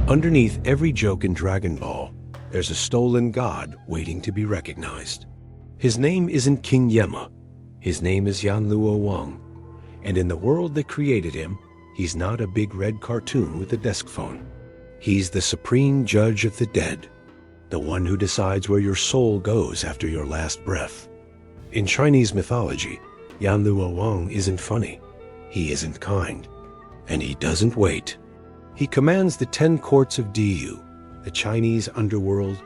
Underneath every joke in Dragon Ball, there's a stolen god waiting to be recognized. His name isn't King Yemma. His name is Yanluo Wang. And in the world that created him, he's not a big red cartoon with a desk phone. He's the supreme judge of the dead, the one who decides where your soul goes after your last breath. In Chinese mythology, Yanluo Wang isn't funny, he isn't kind, and he doesn't wait. He commands the 10 courts of Diyu, the Chinese underworld,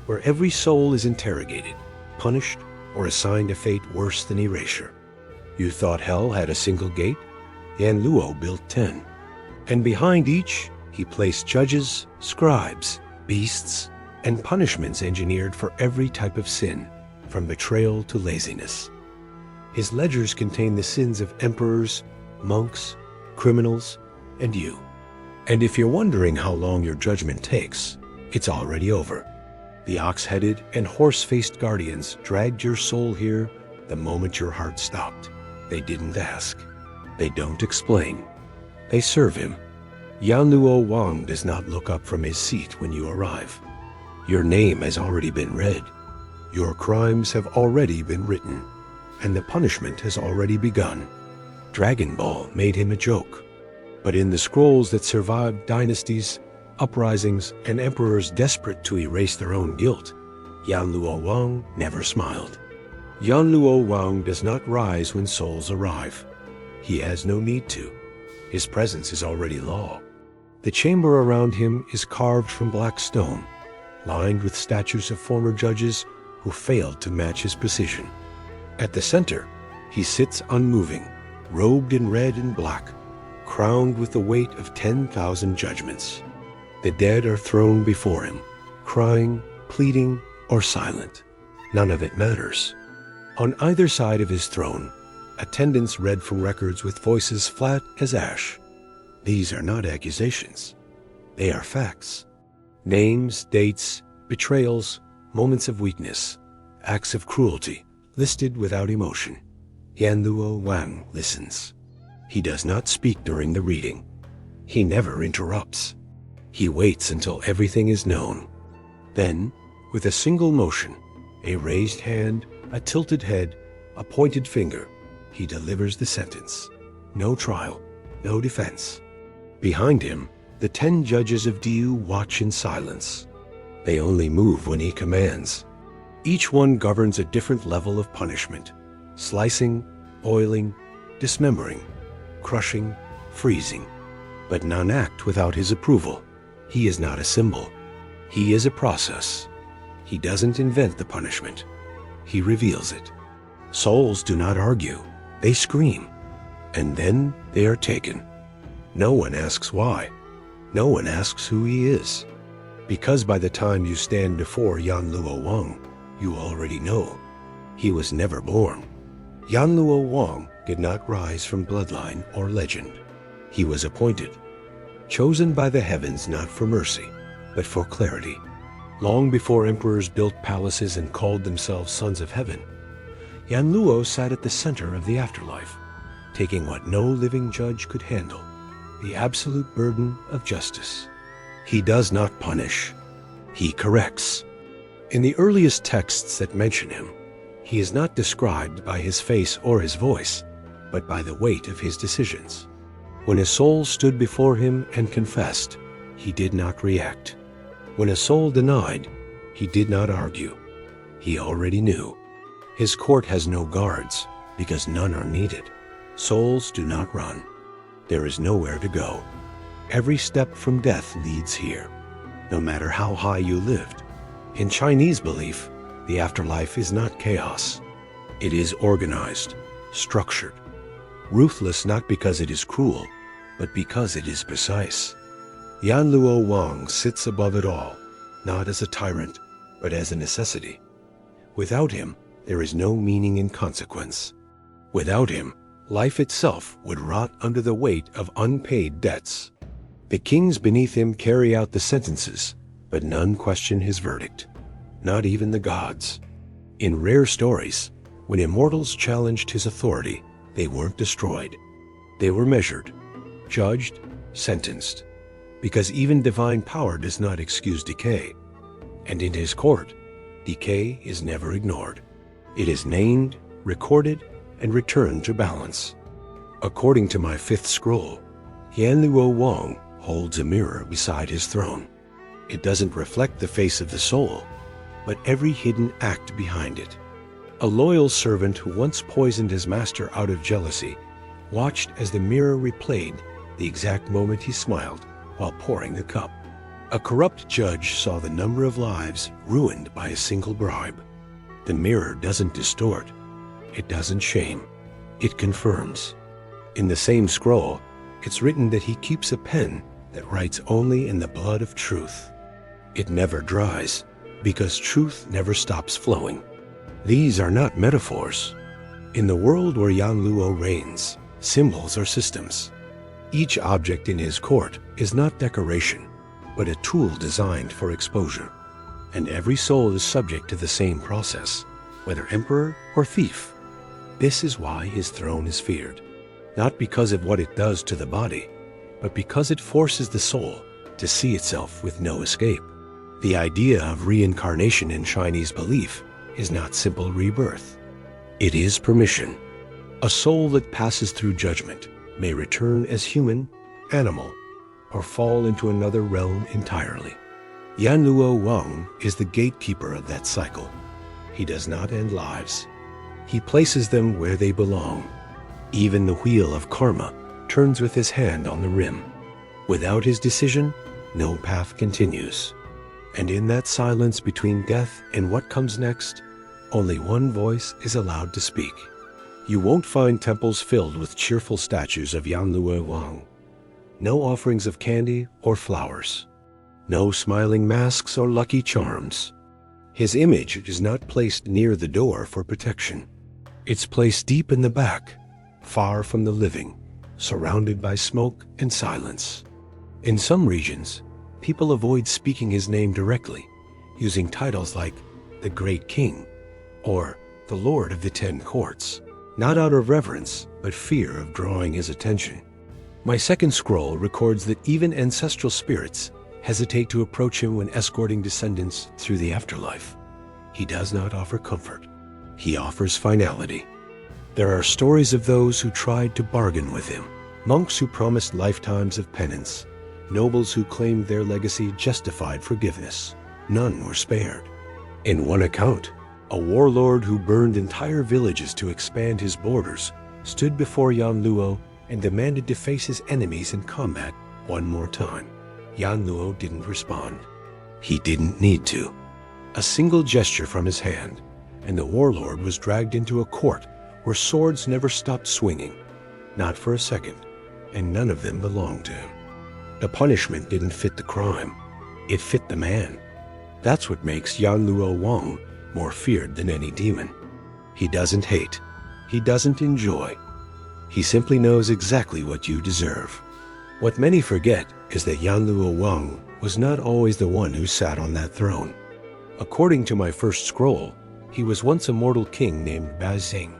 where every soul is interrogated, punished, or assigned a fate worse than erasure. You thought hell had a single gate? Yanluo built 10. And behind each, he placed judges, scribes, beasts, and punishments engineered for every type of sin, from betrayal to laziness. His ledgers contain the sins of emperors, monks, criminals, and you. And if you're wondering how long your judgment takes, it's already over. The ox-headed and horse-faced guardians dragged your soul here the moment your heart stopped. They didn't ask. They don't explain. They serve him. Yanluo Wang does not look up from his seat when you arrive. Your name has already been read. Your crimes have already been written. And the punishment has already begun. Dragon Ball made him a joke. But in the scrolls that survived dynasties, uprisings, and emperors desperate to erase their own guilt, Yanluo Wang never smiled. Yanluo Wang does not rise when souls arrive. He has no need to. His presence is already law. The chamber around him is carved from black stone, lined with statues of former judges who failed to match his precision. At the center, he sits unmoving, robed in red and black, crowned with the weight of 10,000 judgments. The dead are thrown before him, crying, pleading, or silent. None of it matters. On either side of his throne, attendants read from records with voices flat as ash. These are not accusations. They are facts. Names, dates, betrayals, moments of weakness, acts of cruelty, listed without emotion. Yanluo Wang listens. He does not speak during the reading. He never interrupts. He waits until everything is known. Then, with a single motion, a raised hand, a tilted head, a pointed finger, he delivers the sentence. No trial, no defense. Behind him, the 10 judges of Diyu watch in silence. They only move when he commands. Each one governs a different level of punishment: slicing, boiling, dismembering, crushing, freezing. But none act without his approval. He is not a symbol. He is a process. He doesn't invent the punishment. He reveals it. Souls do not argue. They scream. And then they are taken. No one asks why. No one asks who he is. Because by the time you stand before Yanluo Wang, you already know. He was never born. Yanluo Wang did not rise from bloodline or legend. He was appointed, chosen by the heavens not for mercy, but for clarity. Long before emperors built palaces and called themselves sons of heaven, Yanluo sat at the center of the afterlife, taking what no living judge could handle, the absolute burden of justice. He does not punish. He corrects. In the earliest texts that mention him, he is not described by his face or his voice, but by the weight of his decisions. When a soul stood before him and confessed, he did not react. When a soul denied, he did not argue. He already knew. His court has no guards, because none are needed. Souls do not run. There is nowhere to go. Every step from death leads here, no matter how high you lived. In Chinese belief, the afterlife is not chaos. It is organized, structured, ruthless not because it is cruel, but because it is precise. Yanluo Wang sits above it all, not as a tyrant, but as a necessity. Without him, there is no meaning in consequence. Without him, life itself would rot under the weight of unpaid debts. The kings beneath him carry out the sentences, but none question his verdict, not even the gods. In rare stories, when immortals challenged his authority, they weren't destroyed. They were measured, judged, sentenced. because even divine power does not excuse decay. And in his court, decay is never ignored. It is named, recorded, and returned to balance. According to my fifth scroll, Yanluo Wang holds a mirror beside his throne. It doesn't reflect the face of the soul, but every hidden act behind it. A loyal servant who once poisoned his master out of jealousy watched as the mirror replayed the exact moment he smiled while pouring the cup. A corrupt judge saw the number of lives ruined by a single bribe. The mirror doesn't distort. It doesn't shame. It confirms. In the same scroll, it's written that he keeps a pen that writes only in the blood of truth. It never dries, because truth never stops flowing. These are not metaphors. In the world where Yanluo reigns, symbols are systems. Each object in his court is not decoration, but a tool designed for exposure. And every soul is subject to the same process, whether emperor or thief. This is why his throne is feared, not because of what it does to the body, but because it forces the soul to see itself with no escape. The idea of reincarnation in Chinese belief is not simple rebirth. It is permission. A soul that passes through judgment may return as human, animal, or fall into another realm entirely. Yanluo Wang is the gatekeeper of that cycle. He does not end lives. He places them where they belong. Even the wheel of karma turns with his hand on the rim. Without his decision, no path continues. And in that silence between death and what comes next, only one voice is allowed to speak. You won't find temples filled with cheerful statues of Yanluo Wang. No offerings of candy or flowers. No smiling masks or lucky charms. His image is not placed near the door for protection. It's placed deep in the back, far from the living, surrounded by smoke and silence. In some regions, people avoid speaking his name directly, using titles like the Great King or the Lord of the Ten Courts, not out of reverence, but fear of drawing his attention. My second scroll records that even ancestral spirits hesitate to approach him when escorting descendants through the afterlife. He does not offer comfort. He offers finality. There are stories of those who tried to bargain with him, monks who promised lifetimes of penance, nobles who claimed their legacy justified forgiveness. None were spared. In one account, a warlord who burned entire villages to expand his borders stood before Yanluo and demanded to face his enemies in combat one more time. Yanluo didn't respond. He didn't need to. A single gesture from his hand, and the warlord was dragged into a court where swords never stopped swinging. Not for a second, and none of them belonged to him. The punishment didn't fit the crime. It fit the man. That's what makes Yanluo Wang more feared than any demon. He doesn't hate. He doesn't enjoy. He simply knows exactly what you deserve. What many forget is that Yanluo Wang was not always the one who sat on that throne. According to my first scroll, he was once a mortal king named Bazing,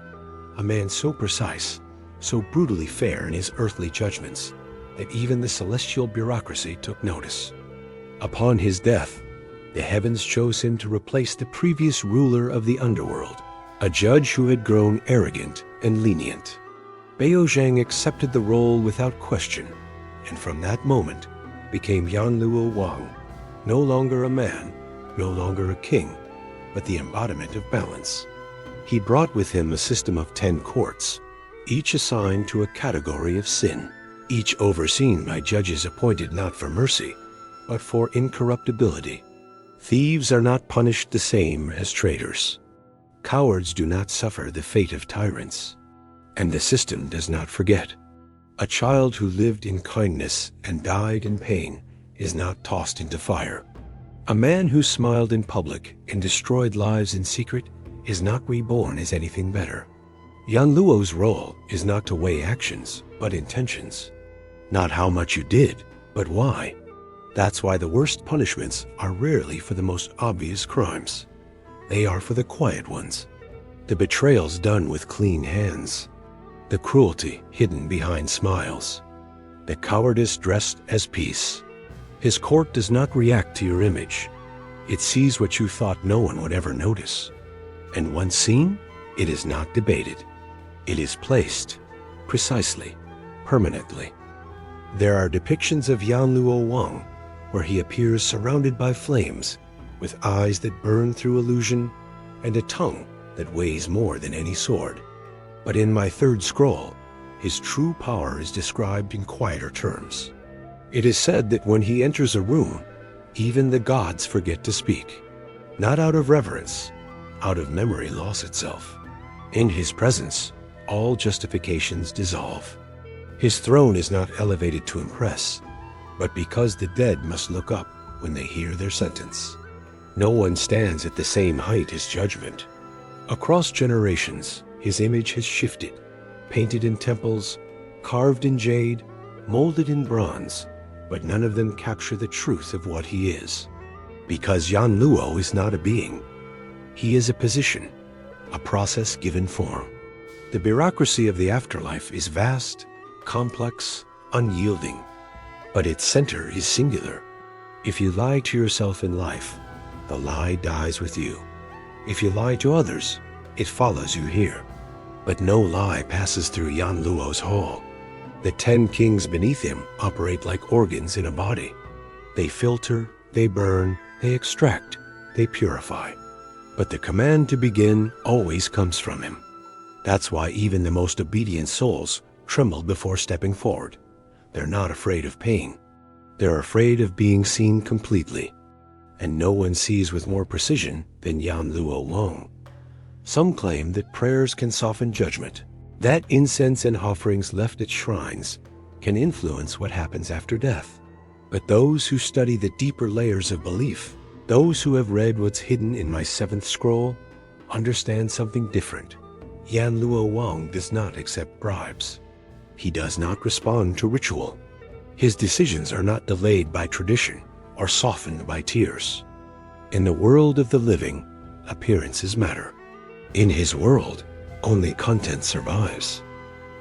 a man so precise, so brutally fair in his earthly judgments, that even the celestial bureaucracy took notice. Upon his death, the heavens chose him to replace the previous ruler of the underworld, a judge who had grown arrogant and lenient. Beozhang accepted the role without question, and from that moment became Yanluo Wang, no longer a man, no longer a king, but the embodiment of balance. He brought with him a system of 10 courts, each assigned to a category of sin, each overseen by judges appointed not for mercy, but for incorruptibility. Thieves are not punished the same as traitors. Cowards do not suffer the fate of tyrants. And the system does not forget. A child who lived in kindness and died in pain is not tossed into fire. A man who smiled in public and destroyed lives in secret is not reborn as anything better. Yanluo's role is not to weigh actions, but intentions. Not how much you did, but why. That's why the worst punishments are rarely for the most obvious crimes. They are for the quiet ones. The betrayals done with clean hands. The cruelty hidden behind smiles. The cowardice dressed as peace. His court does not react to your image. It sees what you thought no one would ever notice. And once seen, it is not debated. It is placed, precisely, permanently. There are depictions of Yanluo Wang, where he appears surrounded by flames, with eyes that burn through illusion, and a tongue that weighs more than any sword. But in my third scroll, his true power is described in quieter terms. It is said that when he enters a room, even the gods forget to speak, not out of reverence, out of memory loss itself. In his presence, all justifications dissolve. His throne is not elevated to impress, but because the dead must look up when they hear their sentence. No one stands at the same height as judgment. Across generations, his image has shifted, painted in temples, carved in jade, molded in bronze, but none of them capture the truth of what he is. Because Yanluo is not a being. He is a position, a process given form. The bureaucracy of the afterlife is vast, complex, unyielding, but its center is singular. If you lie to yourself in life, the lie dies with you. If you lie to others, it follows you here. But no lie passes through Yanluo's hall. The 10 kings beneath him operate like organs in a body. They filter, they burn, they extract, they purify. But the command to begin always comes from him. That's why even the most obedient souls tremble before stepping forward. They're not afraid of pain. They're afraid of being seen completely. And no one sees with more precision than Yanluo Wang. Some claim that prayers can soften judgment, that incense and offerings left at shrines can influence what happens after death. But those who study the deeper layers of belief, those who have read what's hidden in my 7th scroll, understand something different. Yanluo Wang does not accept bribes. He does not respond to ritual. His decisions are not delayed by tradition or softened by tears. In the world of the living, appearances matter. In his world, only content survives.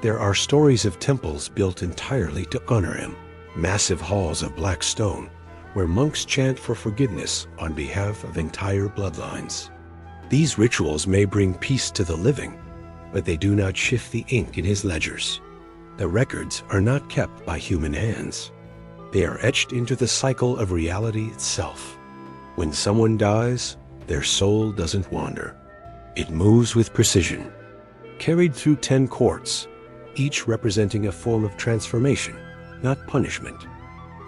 There are stories of temples built entirely to honor him, massive halls of black stone, where monks chant for forgiveness on behalf of entire bloodlines. These rituals may bring peace to the living, but they do not shift the ink in his ledgers. The records are not kept by human hands. They are etched into the cycle of reality itself. When someone dies, their soul doesn't wander. It moves with precision, carried through 10 courts, each representing a form of transformation, not punishment.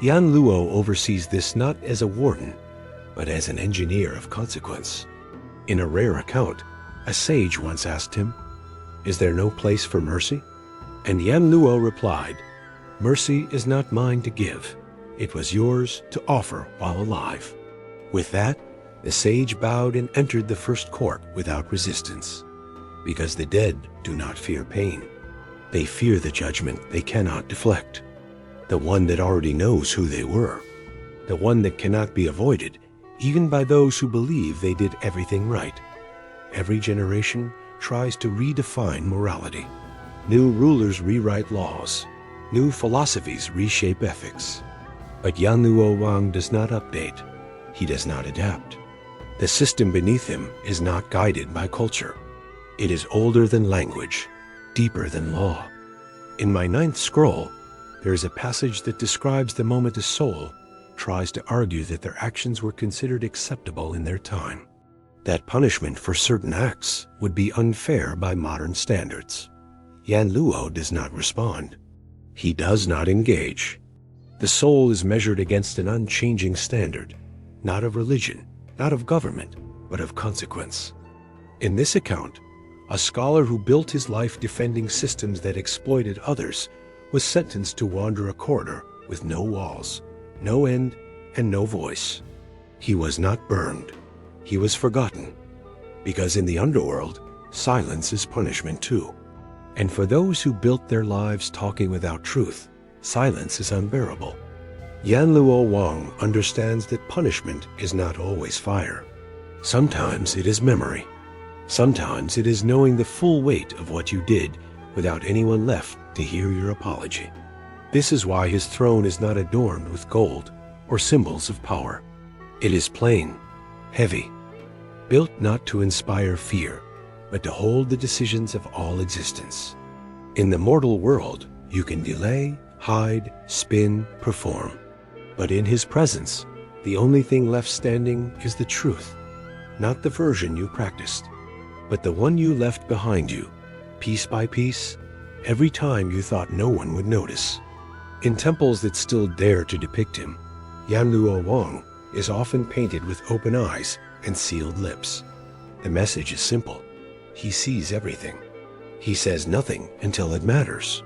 Yanluo oversees this not as a warden, but as an engineer of consequence. In a rare account, a sage once asked him, "Is there no place for mercy?" And Yanluo replied, "Mercy is not mine to give. It was yours to offer while alive." With that, the sage bowed and entered the first court without resistance. Because the dead do not fear pain. They fear the judgment they cannot deflect. The one that already knows who they were. The one that cannot be avoided, even by those who believe they did everything right. Every generation tries to redefine morality. New rulers rewrite laws. New philosophies reshape ethics. But Yanluo Wang does not update. He does not adapt. The system beneath him is not guided by culture. It is older than language, deeper than law. In my 9th scroll, there is a passage that describes the moment a soul tries to argue that their actions were considered acceptable in their time. That punishment for certain acts would be unfair by modern standards. Yanluo does not respond. He does not engage. The soul is measured against an unchanging standard, not of religion, not of government, but of consequence. In this account, a scholar who built his life defending systems that exploited others was sentenced to wander a corridor with no walls, no end, and no voice. He was not burned. He was forgotten. Because in the underworld, silence is punishment too. And for those who built their lives talking without truth, silence is unbearable. Yanluo Wang understands that punishment is not always fire. Sometimes it is memory. Sometimes it is knowing the full weight of what you did without anyone left to hear your apology. This is why his throne is not adorned with gold, or symbols of power. It is plain, heavy, built not to inspire fear, but to hold the decisions of all existence. In the mortal world, you can delay, hide, spin, perform. But in his presence, the only thing left standing is the truth, not the version you practiced, but the one you left behind you, piece by piece, every time you thought no one would notice. In temples that still dare to depict him, Yanluo Wang is often painted with open eyes and sealed lips. The message is simple. He sees everything. He says nothing until it matters.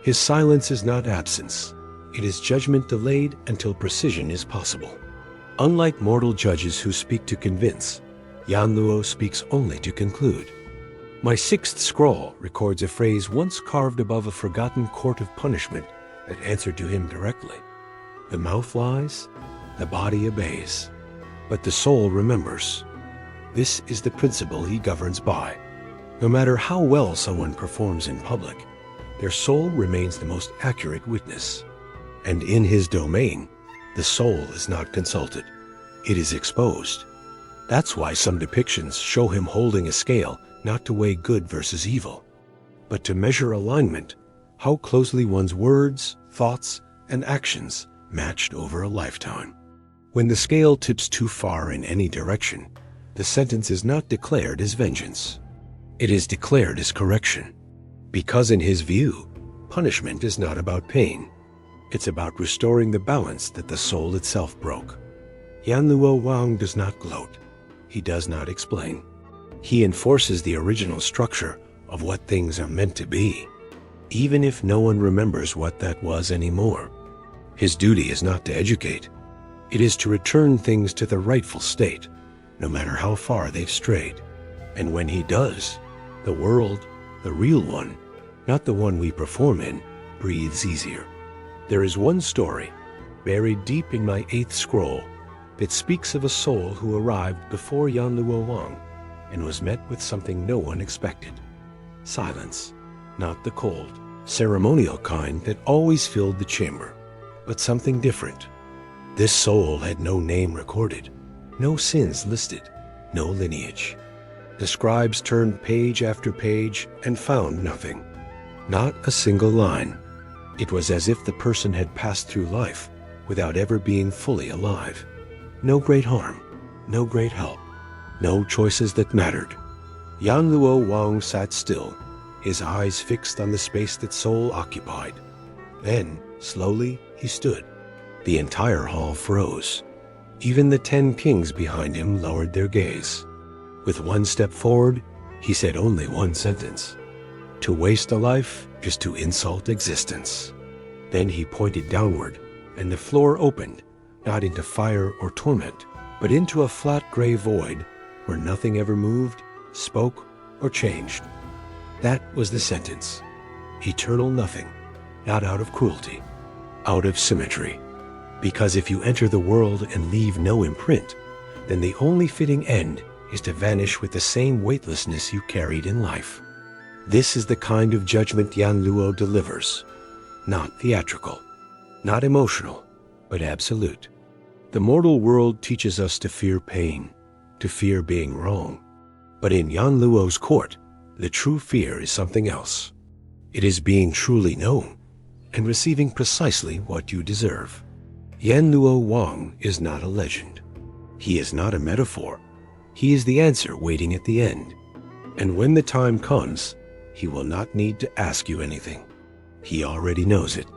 His silence is not absence. It is judgment delayed until precision is possible. Unlike mortal judges who speak to convince, Yanluo speaks only to conclude. My sixth scroll records a phrase once carved above a forgotten court of punishment that answered to him directly. The mouth lies, the body obeys, but the soul remembers. This is the principle he governs by. No matter how well someone performs in public, their soul remains the most accurate witness. And in his domain, the soul is not consulted. It is exposed. That's why some depictions show him holding a scale not to weigh good versus evil, but to measure alignment, how closely one's words, thoughts, and actions matched over a lifetime. When the scale tips too far in any direction, the sentence is not declared as vengeance. It is declared as correction. Because in his view, punishment is not about pain. It's about restoring the balance that the soul itself broke. Yanluo Wang does not gloat. He does not explain. He enforces the original structure of what things are meant to be, even if no one remembers what that was anymore. His duty is not to educate. It is to return things to the rightful state, no matter how far they've strayed. And when he does, the world, the real one, not the one we perform in, breathes easier. There is one story, buried deep in my 8th scroll, that speaks of a soul who arrived before Yanluo Wang and was met with something no one expected. Silence, not the cold, ceremonial kind that always filled the chamber, but something different. This soul had no name recorded, no sins listed, no lineage. The scribes turned page after page and found nothing. Not a single line. It was as if the person had passed through life without ever being fully alive. No great harm, no great help, no choices that mattered. Yanluo Wang sat still, his eyes fixed on the space that soul occupied. Then, slowly, he stood. The entire hall froze. Even the 10 kings behind him lowered their gaze. With one step forward, he said only one sentence. To waste a life is to insult existence. Then he pointed downward, and the floor opened, not into fire or torment, but into a flat gray void where nothing ever moved, spoke, or changed. That was the sentence. Eternal nothing, not out of cruelty, out of symmetry. Because if you enter the world and leave no imprint, then the only fitting end is to vanish with the same weightlessness you carried in life. This is the kind of judgment Yanluo delivers. Not theatrical, not emotional, but absolute. The mortal world teaches us to fear pain, to fear being wrong. But in Yanluo's court, the true fear is something else. It is being truly known and receiving precisely what you deserve. Yanluo Wang is not a legend. He is not a metaphor. He is the answer waiting at the end. And when the time comes, he will not need to ask you anything. He already knows it.